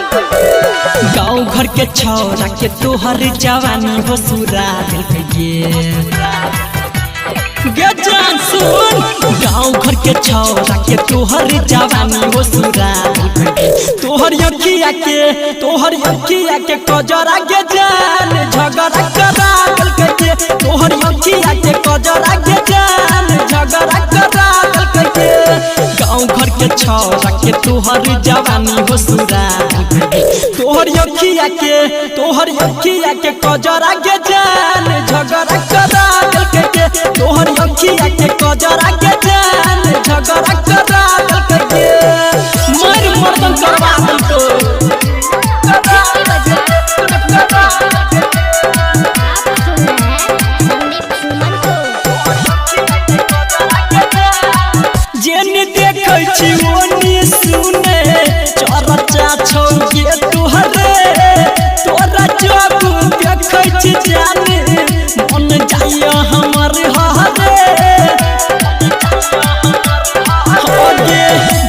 गाँव घर के छौरा के तोहर जवानी हो सुरा गे जान सुन। गाँव घर के छौरा के तोहर जवानी हो सुरा तोहर अखिया के कजरा गे जान झगड़ा करा के तोहर अखिया के कजरा गे जान झगड़ा करा के। गाँव घर के छौरा के तोहर जवानी हो सुरा तोहर अखिया के कजरा गे जान झगड़ा करा के तोहर अखिया के कजरा के जान झगड़ा करा के मर मर्दन करवा दो। जेने देखै छी ओनी सुने चरचा छौगे तोहरे तोरा जब देखै छी जाने मन जाइया हमर हरे होगे।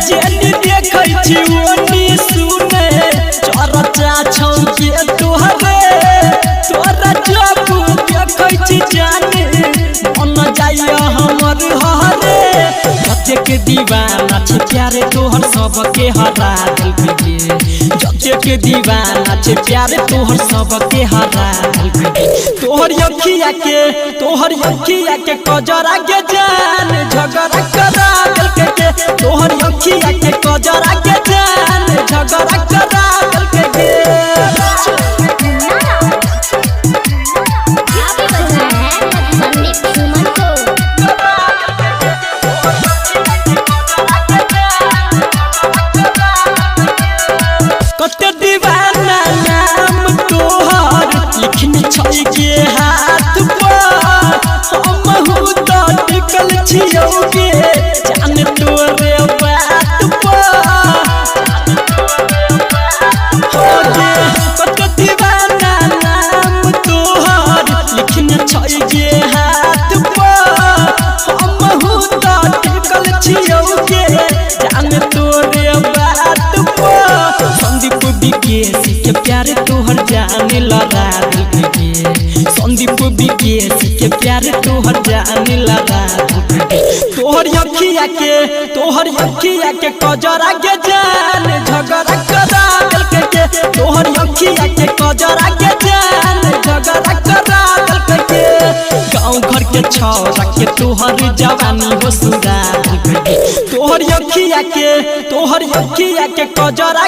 जेने देखै छी ओनी सुने चरचा छौगे तोहरे तोरा जब देखै छी जाने मन जाइया हमर हरे। के दीवाना छे प्यारे तोहर सबके हरा दिल के जते के दीवाना छे प्यारे तोहर सबके हरा दिल के तोहर अखिया के कजरा के जान झगड़ा करा दिल के तोहर अखिया के कजरा के जान झगड़ा करा दिल के। कते दीवाना नाम तोहर लिखने छै के हाथ पर हमहु त टिकल छियौगे जान तोरे बात पर होगे। कते दीवाना नाम तोहर लिखने छै के हाथ पर हमहु त टिकल छियौगे जान तोरे बात पर। संदीप विकेसी के प्यारे तोहर जाने लगा दिल के संदीप विकेसी के प्यारे तोहर जाने लगा दिल के तोहर अखिया के कजरा के जान झगड़ा करा दिल के तोहर अखिया के कजरा के जान झगड़ा करा दिल के। गाँव घर के छौरा के तोहर जवानी हो सुरा तोहर अखिया के कजरा